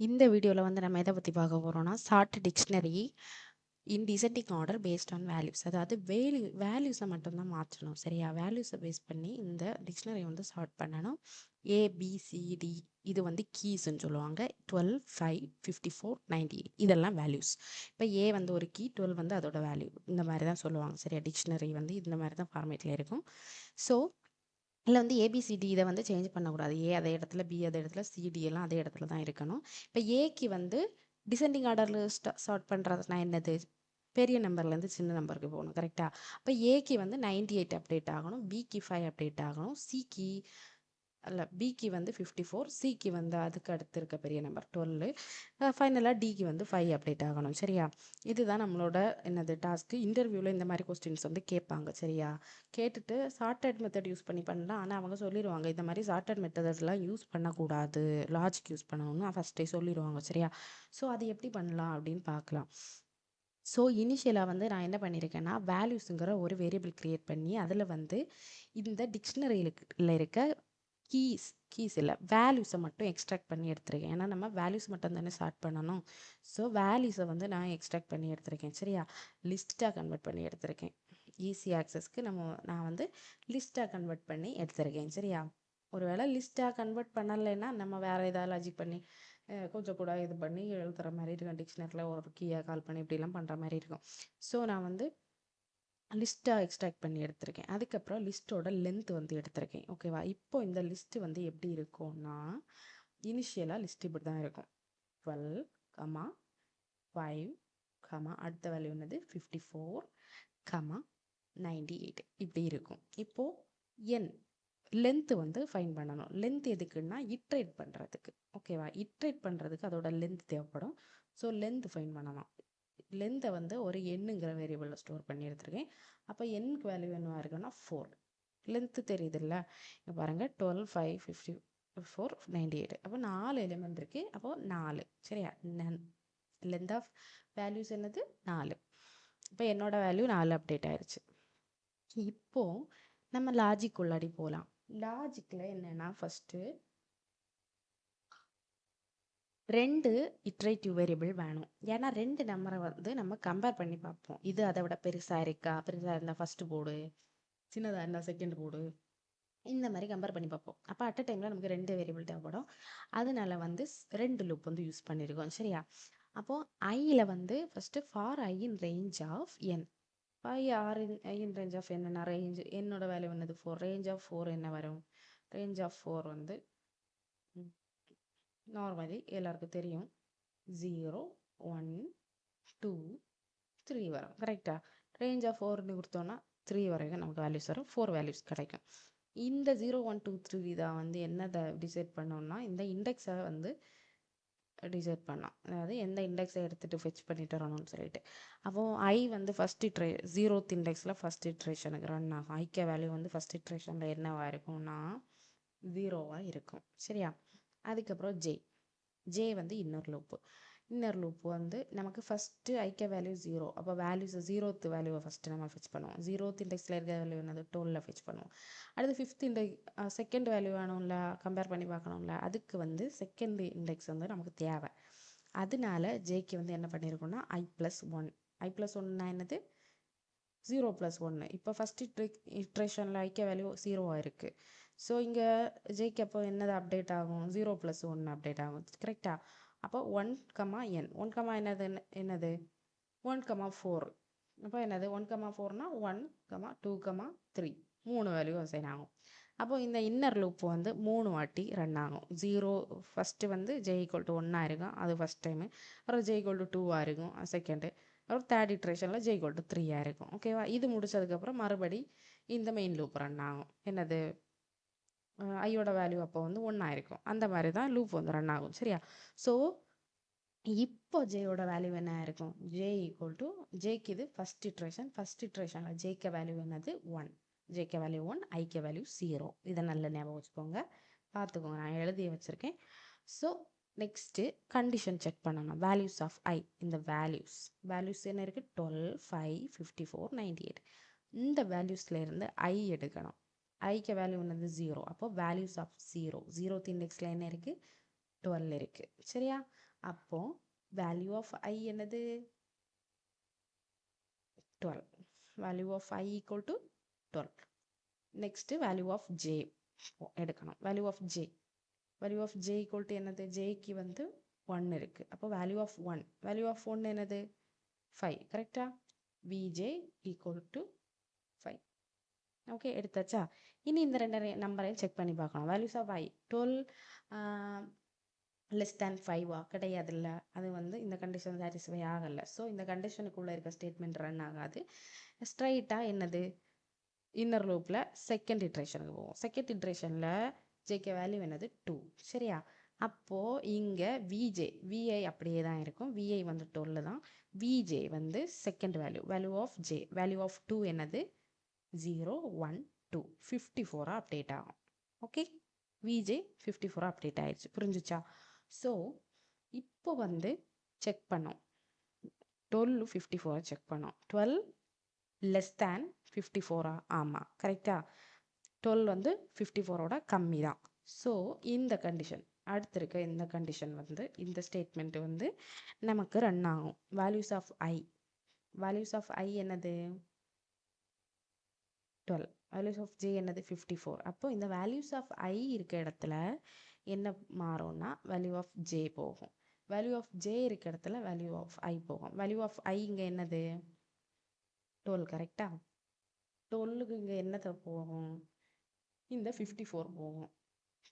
இந்த வீடியோவில் வந்து நம்ம எதை பற்றி பார்க்க போகிறோம்னா short dictionary in descending order based on values. அதாவது வேல்யூஸை மட்டும்தான் மாற்றணும். சரியா? வேல்யூஸை பேஸ் பண்ணி இந்த டிக்ஷனரி வந்து ஷார்ட் பண்ணணும். ஏபிசிடி இது வந்து கீஸ்ன்னு சொல்லுவாங்க. 12, 5, 54, 98 இதெல்லாம் வேல்யூஸ். இப்போ ஏ வந்து ஒரு கீ, 12 வந்து அதோட வேல்யூ. இந்த மாதிரி தான் சொல்லுவாங்க. சரியா? டிக்ஷனரி வந்து இந்த மாதிரி தான் ஃபார்மேட்டில் இருக்கும். ஸோ இல்லை வந்து ஏபிசிடி இதை வந்து சேஞ்ச் பண்ணக்கூடாது. ஏ அதே இடத்துல, பி அதே இடத்துல, சிடி எல்லாம் அதே இடத்துல தான் இருக்கணும். இப்போ ஏக்கு வந்து டிசெண்டிங் ஆர்டரில் ஸ்டார்ட் பண்ணுறதுனா என்னது? பெரிய நம்பர்லேருந்து சின்ன நம்பருக்கு போகணும். கரெக்டாக? அப்போ ஏக்கு வந்து 98 அப்டேட் ஆகணும், பிக்கு 5 அப்டேட் ஆகணும், சிக்கு இல்லை பிக்கு வந்து 54, சிக்கு வந்து அதுக்கு அடுத்து இருக்க பெரிய நம்பர் 12, ஃபைனலாக டிக்கு வந்து 5 அப்டேட் ஆகணும். சரியா? இதுதான் நம்மளோட என்னது டாஸ்க்கு. இன்டர்வியூவில் இந்த மாதிரி கொஸ்டின்ஸ் வந்து கேட்பாங்க. சரியா? கேட்டுட்டு ஷார்ட்டட் மெத்தட் யூஸ் பண்ணி பண்ணலாம். ஆனால் அவங்க சொல்லிடுவாங்க இந்த மாதிரி ஷார்ட்டட் மெத்தட்லாம் யூஸ் பண்ணக்கூடாது, லாஜிக் யூஸ் பண்ணணும்னு ஃபஸ்ட்டே சொல்லிடுவாங்க. சரியா? ஸோ அது எப்படி பண்ணலாம் அப்படின்னு பார்க்கலாம். ஸோ இனிஷியலாக வந்து நான் என்ன பண்ணியிருக்கேன்னா, வேல்யூஸுங்கிற ஒரு வேரியபிள் க்ரியேட் பண்ணி அதில் வந்து இந்த டிக்ஷனரியில் இருக்க கீஸ் இல்லை வேல்யூஸை மட்டும் எக்ஸ்ட்ராக்ட் பண்ணி எடுத்துருக்கேன். ஏன்னா நம்ம வேல்யூஸ் மட்டும் தானே ஸ்டார்ட் பண்ணணும். ஸோ வேல்யூஸை வந்து நான் எக்ஸ்ட்ராக்ட் பண்ணி எடுத்திருக்கேன். சரியா? லிஸ்ட்டாக கன்வெர்ட் பண்ணி எடுத்திருக்கேன். ஈஸி ஆக்சஸ்க்கு நான் வந்து லிஸ்ட்டாக கன்வெர்ட் பண்ணி எடுத்திருக்கேன். சரியா? ஒருவேளை லிஸ்ட்டாக கன்வெர்ட் பண்ணலைன்னா நம்ம வேறு ஏதாவது லாஜிக் பண்ணி கொஞ்சம் கூட இது பண்ணி எழுதுகிற மாதிரி இருக்கும். டிக்ஷனரியில் ஒரு கீயை கால் பண்ணி இப்படிலாம் பண்ணுற மாதிரி இருக்கும். ஸோ நான் வந்து லிஸ்ட்டாக எக்ஸ்ட்ராக்ட் பண்ணி எடுத்திருக்கேன். அதுக்கப்புறம் லிஸ்ட்டோட லென்த் வந்து எடுத்திருக்கேன். ஓகேவா? இப்போ இந்த லிஸ்ட்டு வந்து எப்படி இருக்கும்னா, இனிஷியலாக லிஸ்ட் இப்படி தான் இருக்கும். 12, 5, அடுத்த வேல்யூ என்னது 54, 98 இப்படி இருக்கும். இப்போது என் லென்த்து வந்து ஃபைன் பண்ணணும். லென்த் எதுக்குன்னா இட்ரேட் பண்ணுறதுக்கு. ஓகேவா? இட்ரேட் பண்ணுறதுக்கு அதோட லென்த் தேவைப்படும். ஸோ லென்த் ஃபைன் பண்ணலாம். லென்த்தை வந்து ஒரு எண்ணுங்கிற வேரியபிளில் ஸ்டோர் பண்ணி எடுத்துருக்கேன். அப்போ எண்ணுக்கு வேல்யூ என்னவா இருக்குன்னா 4. லென்த்து தெரியுதுல்ல? இங்கே பாருங்கள், 12, 5, 54, 98. அப்போ 4 எலிமெண்ட் இருக்குது. அப்போது 4. சரியா? லென்த் ஆஃப் வேல்யூஸ் என்னது? 4. இப்போ என்னோட வேல்யூ 4 அப்டேட் ஆயிடுச்சு. இப்போது நம்ம லாஜிக் உள்ளாடி போகலாம். லாஜிக்கில் என்னென்னா ஃபஸ்ட்டு 2 இட்ரேட்டிவ் வேரியபிள் வேணும். ஏன்னா 2 நம்பரை வந்து நம்ம கம்பேர் பண்ணி பார்ப்போம். இது அதை விட பெருசாக இருக்கா, பெருசாக இருந்தால் ஃபஸ்ட்டு போடு, சின்னதாக இருந்தால் செகண்ட் போடு, இந்த மாதிரி கம்பேர் பண்ணி பார்ப்போம். அப்போ அட் அ டைமில் நமக்கு 2 வேரியபிள் தேவைப்படும். அதனால வந்து 2 லூப் வந்து யூஸ் பண்ணியிருக்கோம். சரியா? அப்போது ஐயில் வந்து first for I in range of n. I in range of என்னென்ன ரேஞ்ச், என்னோட வேல்யூ என்னது 4. ரேஞ்ச் ஆஃப் 4 என்ன வரும்? ரேஞ்ச் ஆஃப் 4 வந்து நார்மலி எல்லாருக்கும் தெரியும், 0, 1, 2, 3 வரும். கரெக்டாக? ரேஞ்ச் ஆஃப் 4ன்னு கொடுத்தோன்னா 3 வரைக்கும் நமக்கு வேல்யூஸ் வரும். 4 வேல்யூஸ் கிடைக்கும். இந்த 0, 1, 2, 3 தான் வந்து என்னதை டிசைட் பண்ணோம்னா இந்த இண்டெக்ஸை வந்து டிசைட் பண்ணோம். அதாவது எந்த இண்டெக்ஸை எடுத்துகிட்டு ஃபெச் பண்ணிட்டு வரணும்னு சொல்லிட்டு. அப்போது ஐ வந்து ஃபஸ்ட் 0th இண்டெக்ஸில் ஃபஸ்ட் இட்ரேஷனுக்கு ரன் ஆகும். ஐக்கிய வேல்யூ வந்து ஃபஸ்ட் இட்ரேஷனில் என்னவாக இருக்கும்னா 0வாக இருக்கும். சரியா? அதுக்கப்புறம் ஜே வந்து இன்னொரு லூப்பு வந்து நமக்கு ஃபஸ்ட்டு ஐக்கிய வேல்யூ 0. அப்போ வேல்யூஸ் 0th வேல்யூவை ஃபஸ்ட்டு நம்ம ஃபெச் பண்ணுவோம். 0th இண்டெக்ஸில் இருக்கிற வேல்யூ என்னது 12ல் ஃபெச் பண்ணுவோம். அடுத்து 5th செகண்ட் வேல்யூ வேணும்ல, கம்பேர் பண்ணி பார்க்கணும்ல, அதுக்கு வந்து செகண்ட் இண்டெக்ஸ் வந்து நமக்கு தேவை. அதனால ஜேக்கு வந்து என்ன பண்ணியிருக்கோம்னா i+1. i+1னா என்னது? 0+1. இப்போ ஃபஸ்ட் இட்ரேஷனில் ஐக்கிய வேல்யூ 0வாக இருக்குது. ஸோ இங்கே ஜேக்கு அப்போ என்னது அப்டேட் ஆகும்? 0+1 அப்டேட் ஆகும். கரெக்டாக? அப்போ 1, n. 1, என்னது 1, 4. அப்போ என்னது 1, 4னா 1, 2, 3 3 வேல்யூ அசைன் ஆகும். அப்போ இந்த இன்னர் லூப் வந்து 3 வாட்டி ரன் ஆகும். 0 ஃபஸ்ட்டு வந்து ஜே ஈக்குவல் டு 1 இருக்கும், அது ஃபஸ்ட் டைமு. அப்புறம் ஜே ஈக்குவல் டு 2 இருக்கும், செகண்டு. அப்புறம் தேர்ட் இட்ரேஷனில் ஜே ஈக்குவல் டு 3 இருக்கும். ஓகேவா? இது முடிச்சதுக்கப்புறம் மறுபடி இந்த மெயின் லூப் ரன் ஆகும். என்னது? ஐயோட வேல்யூ அப்போ வந்து 1 இருக்கும். அந்த மாதிரி தான் லூப் வந்து ரன் ஆகும். சரியா? ஸோ இப்போ ஜேயோட வேல்யூ என்ன இருக்கும்? ஜே ஈக்குவல் டு ஜேக்கு இது ஃபஸ்ட் இட்ரேஷனில் ஜேக்க வேல்யூ என்னது 1. ஜேக்க வேல்யூ 1, ஐக்க வேல்யூ 0. இதை நல்ல ஞாபகம் வச்சுக்கோங்க, பார்த்துக்கோங்க, நான் எழுதி வச்சுருக்கேன். ஸோ நெக்ஸ்ட்டு கண்டிஷன் செக் பண்ணணும். வேல்யூஸ் ஆஃப் ஐ. இந்த வேல்யூஸ் என்ன இருக்குது? 12, 5, 54, 98. இந்த வேல்யூஸ்லேருந்து ஐ எடுக்கணும். ஐக்க வேல்யூ என்னது 0. அப்போ வேல்யூஸ் ஆஃப் 0. 0th இண்டெக்ஸில் என்ன இருக்குது? 12 இருக்கு. சரியா? அப்போ வேல்யூ ஆஃப் I என்னது? 12. Value of I equal to 12. Next value of J எடுக்கணும். Value of J equal to என்னது? ஜேக்கு வந்து 1 இருக்கு. அப்போ வேல்யூ ஆஃப் 1 என்னது? 5. கரெக்டா? Vj equal to 5. ஓகே, எடுத்தாச்சா? இனி இந்த ரெண்டு நம்பரையும் செக் பண்ணி பார்க்கணும். Values of I 12 less than 5 கிடையாதுல்ல. அது வந்து இந்த கண்டிஷன் சாட்டிஸ்ஃபை ஆகலை. ஸோ இந்த கண்டிஷனுக்குள்ளே இருக்க ஸ்டேட்மெண்ட் ரன் ஆகாது. ஸ்ட்ரைட்டாக என்னது? இன்னர் லூப்பில் செகண்ட் இட்ரேஷனுக்கு போவோம். செகண்ட் இட்ரேஷனில் ஜேகே வேல்யூ என்னது? 2. சரியா? அப்போது இங்கே விஐ அப்படியே தான் இருக்கும். விஐ வந்து 12 தான். விஜே வந்து second value of J. Value of 2 என்னது? 0 1 2 54 அப்டேட் ஆகும். ஓகே, விஜே 54 அப்டேட் ஆயிடுச்சு. புரிஞ்சுச்சா? ஸோ இப்போ வந்து செக் பண்ணோம். 12 54 செக் பண்ணோம். 12 லெஸ் தேன் 54 ஆமாம், கரெக்டா? 12 வந்து 54ஓட கம்மி தான். ஸோ இந்த கண்டிஷன், அடுத்து இருக்க இந்த கண்டிஷன் வந்து, இந்த ஸ்டேட்மெண்ட் வந்து நமக்கு ரன் ஆகும். வேல்யூஸ் ஆஃப் ஐ என்னது? 12. வேல்யூஸ் ஆஃப் ஜே என்னது? 54. அப்போ இந்த வேல்யூஸ் ஆஃப் ஐ இருக்க இடத்துல என்ன மாறும்னா வேல்யூ ஆஃப் ஜே போகும். வேல்யூ ஆஃப் ஜே இருக்க இடத்துல வேல்யூ ஆஃப் ஐ போகும். வேல்யூ ஆஃப் ஐ இங்கே என்னது? 12. கரெக்டா? 12க்கு இங்கே என்னத்தை போகும்? இந்த 54 போகும்.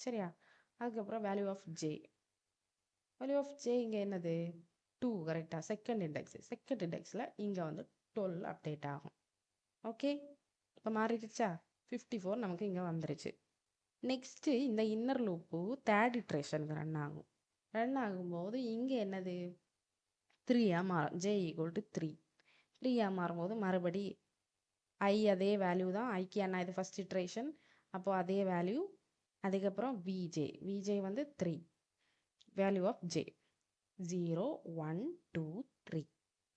சரியா? அதுக்கப்புறம் வேல்யூ ஆஃப் ஜே இங்கே என்னது? 2. கரெக்டா? செகண்ட் இண்டெக்ஸில் இங்கே வந்து 12 அப்டேட் ஆகும். ஓகே, இப்போ மாறிடுச்சா? 54 நமக்கு இங்கே வந்துருச்சு. நெக்ஸ்ட்டு இந்த இன்னர் லூப்பு தேர்ட் இட்ரேஷனுக்கு ரன் ஆகும்போது இங்கே என்னது? 3 மாறும். ஜே ஈக்குவல் டு 3 மாறும்போது மறுபடி ஐ அதே வேல்யூ தான். ஐக்கு என்ன இது? First iteration. அப்போது அதே வேல்யூ. அதுக்கப்புறம் விஜே வந்து 3. Value of j 0 1 2 3.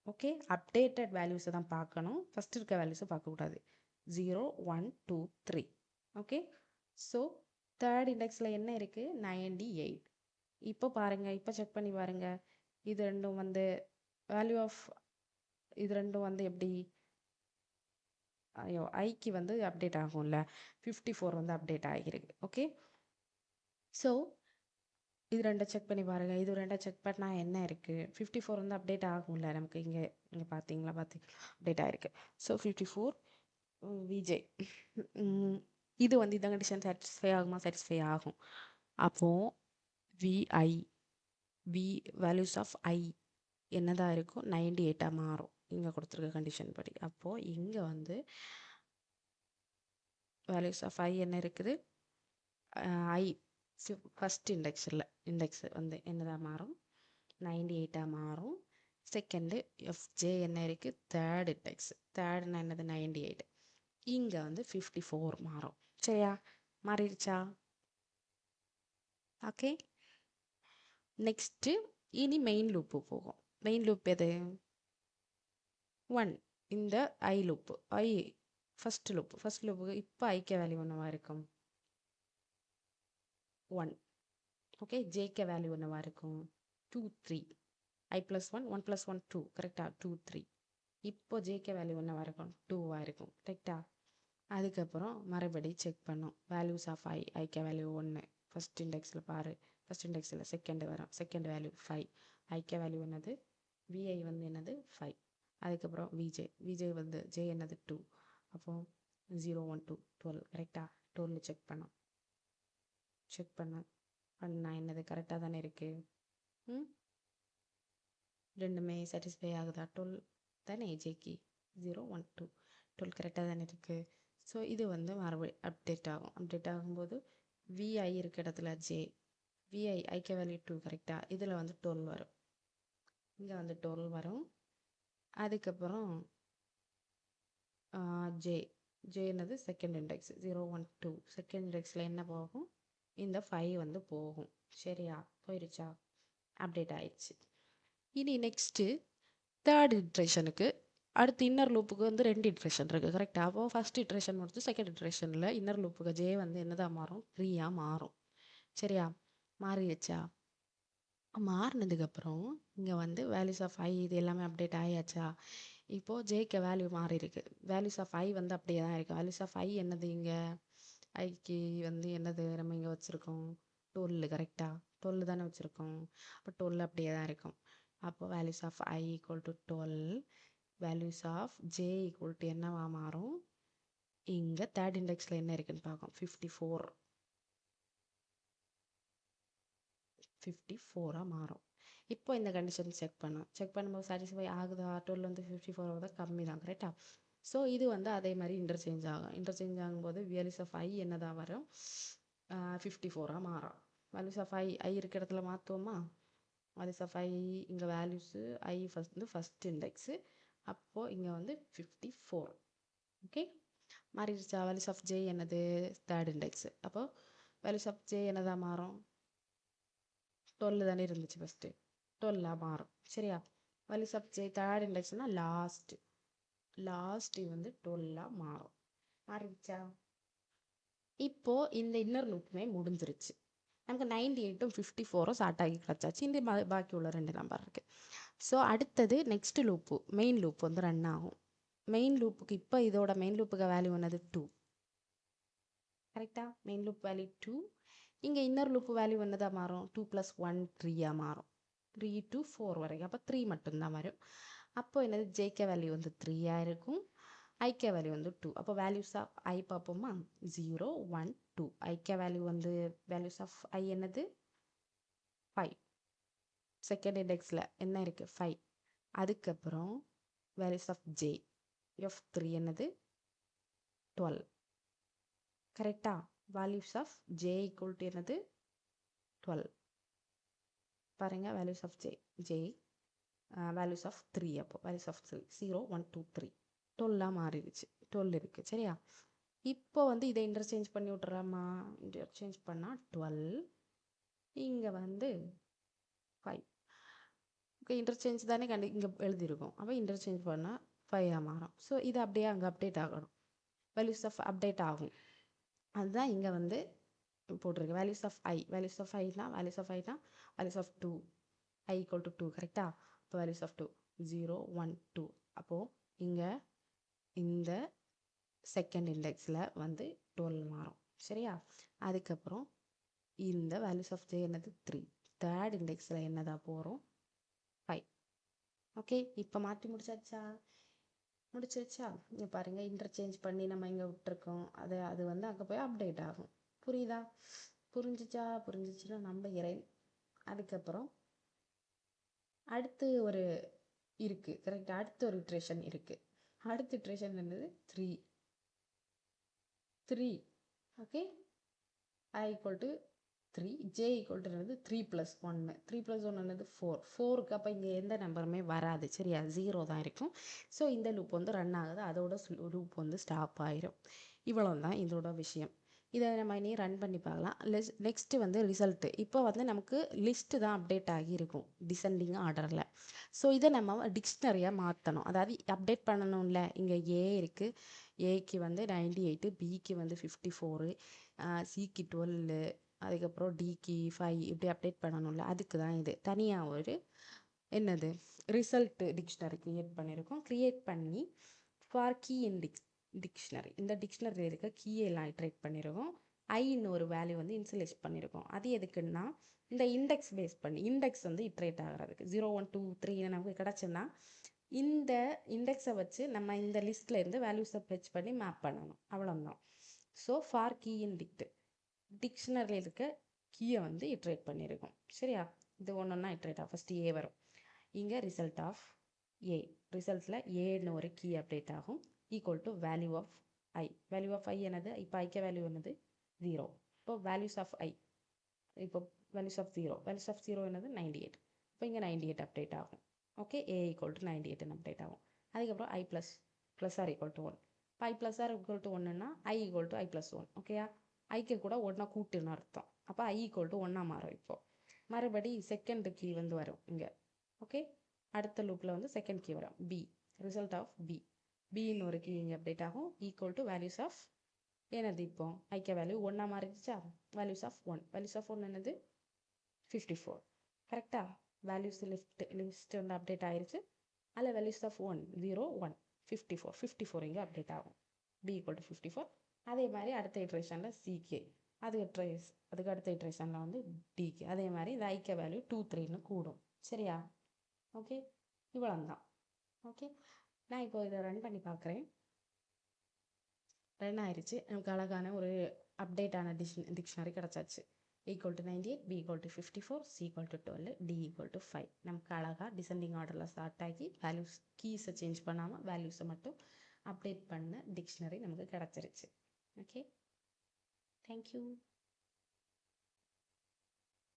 Okay, updated வேல்யூஸை தான் பார்க்கணும், ஃபஸ்ட் இருக்க வேல்யூஸை பார்க்கக்கூடாது. 0 1 2 3. ஓகே, ஸோ தேர்ட் இண்டெக்ஸில் என்ன இருக்குது? 98. இப்போ பாருங்கள், இப்போ செக் பண்ணி பாருங்கள். இது ரெண்டும் வந்து வேல்யூ ஆஃப் இது ரெண்டும் வந்து எப்படி? ஐக்கு வந்து அப்டேட் ஆகும்ல. 54 வந்து அப்டேட் ஆகிருக்கு. ஓகே, ஸோ இது ரெண்டை செக் பண்ணி பாருங்கள். இது ரெண்டை செக் பண்ணால் என்ன இருக்குது? 54 வந்து அப்டேட் ஆகும்ல நமக்கு. இங்கே பார்த்தீங்களா அப்டேட் ஆகிருக்கு. So 54 VJ. இது வந்து இந்த கண்டிஷன் சாட்டிஸ்ஃபை ஆகுமா? சாட்டிஸ்ஃபை ஆகும். அப்போது வேல்யூஸ் ஆஃப் ஐ என்னதான் இருக்கும்? 98 மாறும் இங்கே கொடுத்துருக்க கண்டிஷன் படி. அப்போது இங்கே வந்து வேல்யூஸ் ஆஃப் ஐ என்ன இருக்குது? ஐ ஃபஸ்ட் இண்டெக்ஸ் வந்து என்னதான் மாறும்? 98 மாறும். செகண்டு எஃப்ஜே என்ன இருக்குது? Third index. தேர்ட்னா என்னது? 98. இங்கே வந்து 54 மாறும். சரியா? மாறிடுச்சா? ஓகே, நெக்ஸ்ட்டு இனி மெயின் லூப்பு போகும். மெயின் லூப் எது? 1. இந்த ஐ லூப்பு. ஃபஸ்ட் லூப்புக்கு இப்போ ஐக்க வேல்யூ என்னவா இருக்கும்? 1. ஓகே, ஜேக்க வேல்யூ என்னவா இருக்கும்? 2 3. I + 1 1 + 1 2. கரெக்டாக? 2 3. இப்போ ஜேக்க வேல்யூ என்னவா இருக்கும்? 2 இருக்கும். கரெக்டா? அதுக்கப்புறம் மறுபடி செக் பண்ணோம். வேல்யூஸ் ஆஃப் ஐக்க வேல்யூ 1. ஃபஸ்ட் இண்டெக்ஸில் பாரு. ஃபஸ்ட் இண்டெக்ஸில் செகண்ட் வரும். Second value 5. ஐக்க வேல்யூ என்னது? விஐ வந்து என்னது? 5. அதுக்கப்புறம் விஜே வந்து ஜே என்னது? 2. அப்போது 0 1 2 12. கரெக்டாக? 12 செக் பண்ணால் என்னது? கரெக்டாக தானே இருக்குது. ரெண்டுமே சாட்டிஸ்ஃபை ஆகுதா? 12 தானே ஜேக்கு? 0 1 2 12 கரெக்டாக தானே இருக்குது. ஸோ இது வந்து மறுபடி அப்டேட் ஆகும்போது விஐ இருக்க இடத்துல ஜே, ஐக்க வேல்யூ 2. கரெக்டாக? இதில் வந்து 12 வரும். இங்கே வந்து 12 வரும். அதுக்கப்புறம் ஜே என்னது? Second index 0 1 2. செகண்ட் இண்டெக்ஸில் என்ன போகும்? இந்த 5 வந்து போகும். சரியா? போயிடுச்சா? அப்டேட் ஆயிடுச்சு. இனி நெக்ஸ்ட்டு தேர்ட் இட்ரேஷனுக்கு அடுத்து இன்னர் லூப்புக்கு வந்து 2 இட்ரேஷன் இருக்குது. கரெக்டாக? அப்போது ஃபஸ்ட் இட்ரேஷன் முடிச்சு செகண்ட் இட்ரேஷனில் இன்னர் லூப்புக்கு ஜே வந்து என்னதான் மாறும்? 3 மாறும். சரியா? மாறிடுச்சா? மாறினதுக்கப்புறம் இங்கே வந்து வேல்யூஸ் ஆஃப் ஐ இது எல்லாமே அப்டேட் ஆயாச்சா? இப்போது ஜேக்கு வேல்யூ மாறி இருக்கு. வேல்யூஸ் ஆஃப் ஐ வந்து அப்படியே தான் இருக்குது. வேல்யூஸ் ஆஃப் ஐ என்னது இங்கே? ஐக்கு வந்து என்னது நம்ம இங்கே வச்சுருக்கோம்? 12 கரெக்டாக? 12 தானே வச்சுருக்கோம். அப்போ 12 அப்படியே தான் இருக்கும். அப்போ values of I equal to 12, values of J equal to என்னவா மாறும்? இங்கே தேர்ட் இண்டெக்ஸில் என்ன இருக்குன்னு பார்க்கும். 54 மாறும். இப்போ இந்த கண்டிஷன் செக் பண்ணும்போது சாட்டிஸ்ஃபை ஆகுதா? 12 வந்து 54 தான் கம்மி தான் கரெக்டாக? ஸோ இது வந்து அதே மாதிரி இன்டர்சேஞ்ச் ஆகும்போது வேல்யூஸ் ஆஃப் ஐ என்னதான் வரும்? 54 மாறும். வேல்யூஸ் ஆஃப் ஐ இருக்க இடத்துல மாற்றுவோமா? வேல்யூஸ் ஆஃப் ஐ இங்கே வேல்யூஸு ஐ ஃபஸ்ட் இண்டெக்ஸு, அப்போது இங்கே வந்து 54. ஓகே, மாறிடுச்சா? வேல்யூஸ் ஆஃப் ஜே என்னது? Third index. அப்போது வேல்யூஸ் ஆஃப் ஜே என்னதான் மாறும்? 12 தானே இருந்துச்சு ஃபஸ்ட்டு, 12 மாறும். சரியா? வேல்யூஸ் ஆஃப் ஜே தேர்ட் இண்டெக்ஸ்னால் லாஸ்ட்டு வந்து 12 மாறும். மாறிடுச்சா? இப்போது இந்த இன்னர் லூப்புமே முடிஞ்சிருச்சு. நமக்கு 98ம் 54ம் ஸ்டார்ட் ஆகி கிடச்சாச்சு. இந்த பாக்கி உள்ள 2 நம்பர் இருக்குது. ஸோ அடுத்தது நெக்ஸ்ட் லூப்பு, மெயின் லூப் வந்து ரன் ஆகும். மெயின் லூப்புக்கு இப்போ இதோட மெயின் லூப்புக்கு வேல்யூ என்னது? 2. கரெக்டாக? Main loop value 2. இங்கே இன்னர் லூப் வேல்யூ என்னதாக மாறும்? 2 + 1 3 மாறும். 3 to 4 வரைக்கும். அப்போ 3 மட்டும்தான் வரும். அப்போ என்னது? ஜேகே வேல்யூ வந்து 3 இருக்கும். ஐகே வேல்யூ வந்து 2. அப்போ வேல்யூஸ் ஆஃப் ஐ பார்ப்போமா? 0 1 2. ஐகே வேல்யூ வந்து வேல்யூஸ் ஆஃப் ஐ என்னது? 5. செகண்ட் இண்டெக்ஸில் என்ன இருக்குது? 5. அதுக்கப்புறம் வேல்யூஸ் ஆஃப் ஜே F3 என்னது? 12. கரெக்டா? Values of J equal to என்னது? 12. பாருங்க, values of J values of 3. அப்போ வேல்யூஸ் ஆஃப் 3 0 1 2 3 12 மாறிடுச்சு. 12 இருக்குது. சரியா? இப்போ வந்து இதை இன்டர்சேஞ்ச் பண்ணி விட்றாமா? இன்டர்சேஞ்ச் பண்ணால் 12, இங்கே வந்து 5. ஓகே, இன்டர்சேஞ்ச் தானே இங்கே எழுதியிருக்கோம். அப்போ இன்டர்சேஞ்ச் பண்ணால் 5 மாறும். ஸோ இது அப்படியே அங்கே அப்டேட் ஆகணும். வேல்யூஸ் ஆஃப் அப்டேட் ஆகும். அதுதான் இங்கே வந்து போட்டிருக்கு. Values of I values of 2 I equal to 2. கரெக்டாக? இப்போ வேல்யூஸ் ஆஃப் 2 0 1 2. அப்போது இங்கே இந்த செகண்ட் இண்டெக்ஸில் வந்து 12 மாறும். சரியா? அதுக்கப்புறம் இந்த வேல்யூஸ் ஆஃப் ஜே என்னது? 3. தேர்ட் இண்டெக்ஸில் என்னதான் போகிறோம்? 5. ஓகே, இப்போ மாற்றி முடிச்சிருச்சா? இங்கே பாருங்கள், இன்டர்சேஞ்ச் பண்ணி நம்ம இங்கே விட்டுருக்கோம். அது வந்து அங்கே போய் அப்டேட் ஆகும். புரியுதா? புரிஞ்சிச்சுன்னா நம்புகிறேன். அதுக்கப்புறம் அடுத்து ஒரு இருக்குது. கரெக்டாக? அடுத்த ஒரு இட்ரேஷன் இருக்குது. அடுத்த இட்ரேஷன் என்னது? 3. Okay, I equal to 3, J equal to என்னது? 3 + 1. 3 + 1 என்னது? 4. 4க்கு அப்போ இங்கே எந்த நம்பருமே வராது. சரியா? 0 தான் இருக்கும். ஸோ இந்த லூப் வந்து ரன் ஆகுது. அதோட லூப் வந்து ஸ்டாப் ஆயிரும். இவ்வளோ தான் இதோட விஷயம். இதை நம்ம இனி ரன் பண்ணி பார்க்கலாம். நெக்ஸ்ட்டு வந்து ரிசல்ட்டு. இப்போ வந்து நமக்கு லிஸ்ட்டு தான் அப்டேட் ஆகியிருக்கும் டிசெண்டிங் ஆர்டரில். ஸோ இதை நம்ம டிக்ஷனரியாக மாற்றணும். அதாவது அப்டேட் பண்ணணும்ல. இங்கே ஏ இருக்குது. ஏக்கு வந்து 98, பிக்கு வந்து 54, சிக்கு 12, அதுக்கப்புறம் டிக்கு 5, இப்படி அப்டேட் பண்ணணும்ல. அதுக்கு தான் இது தனியாக ஒரு என்னது ரிசல்ட்டு டிக்ஷனரி க்ரியேட் பண்ணியிருக்கோம். க்ரியேட் பண்ணி ஃபார் கீ இன் டிக்ஷனரி, இந்த டிக்ஷனரியில் இருக்க கீயெல்லாம் இட்ரேட் பண்ணியிருக்கோம். ஐன்னு ஒரு வேல்யூ வந்து இன்சுலேட் பண்ணியிருக்கோம். அது எதுக்குன்னா இந்த இண்டெக்ஸ் பேஸ் பண்ணி இண்டெக்ஸ் வந்து இட்ரேட் ஆகிறதுக்கு 0 1 2 3 நமக்கு கிடச்சுன்னா இந்த இண்டெக்ஸை வச்சு நம்ம இந்த லிஸ்ட்டில் இருந்து வேல்யூஸை ஃபெச் பண்ணி மேப் பண்ணணும். அவ்வளோதான். ஸோ ஃபார் கீ இன் டிக்ஷனரியில் இருக்க கீயை வந்து இட்ரேட் பண்ணியிருக்கோம். சரியா? இது ஒன்றா இட்ரேட் ஆகும். ஃபஸ்ட்டு ஏ வரும். இங்கே ரிசல்ட் ஆஃப் ஏ, ரிசல்ட்டில் ஏன்னு ஒரு கீ அப்டேட் ஆகும். Equal to value of i. Value of i என்னது? இப்போ ஐக்க வேல்யூ என்னது? 0. இப்போ வேல்யூஸ் ஆஃப் ஐ, இப்போ வேல்யூஸ் ஆஃப் 0. வேல்யூஸ் ஆஃப் 0 என்னது? 98. இப்போ இங்கே 98 அப்டேட் ஆகும். Okay, a equal to 98 update ஆகும். அதுக்கப்புறம் i plus r equal to 1. இப்போ i plus r equal to 1ன்னா i equal to i plus 1. ஓகேயா? ஐக்கு கூட 1 கூட்டுன்னு அர்த்தம். அப்போ ஐ ஈக்குவல் டு 1 மாறும். இப்போ மறுபடி செகண்ட் கீ வந்து வரும் இங்கே. ஓகே, அடுத்த லூப்பில் வந்து செகண்ட் கீ வரும் பி. ரிசல்ட் ஆஃப் பின்னு ஒரு கீ இங்கே அப்டேட் ஆகும். ஈக்குவல் டு வேல்யூஸ் ஆஃப் என்னது? இப்போ ஐக்க வேல்யூ 1 மாறிடுச்சா? Values of 1. வேல்யூஸ் ஆஃப் 1 என்னது? 54. கரெக்டாக வேல்யூஸ் லிஸ்ட் வந்து அப்டேட் ஆயிருச்சு. அதில் வேல்யூஸ் ஆஃப் 1 0 1 54 இங்கே அப்டேட் ஆகும். b = 54. அதே மாதிரி அடுத்த இட்ரேஷனில் சிகே, அதுக்கு அடுத்த இட்ரேஷனில் வந்து டிகே, அதே மாதிரி இந்த ஐக்கிய வேல்யூ 2 3ன்னு கூடும். சரியா? ஓகே, இவ்வளோ தான். ஓகே, நான் இப்போ இதை ரன் பண்ணி பார்க்குறேன். ரன் ஆயிடுச்சு. நமக்கு அழகான ஒரு அப்டேட்டான dictionary கிடச்சாச்சு. A = 98, B = 54, C = 12, D = 5. நமக்கு அழகாக டிசெண்டிங் ஆர்டரில் ஸ்டார்ட் ஆகி வேல்யூஸ் கீஸை சேஞ்ச் பண்ணாமல் வேல்யூஸை மட்டும் அப்டேட் பண்ண டிக்ஷனரி நமக்கு கிடச்சிருச்சு. Okay, thank you.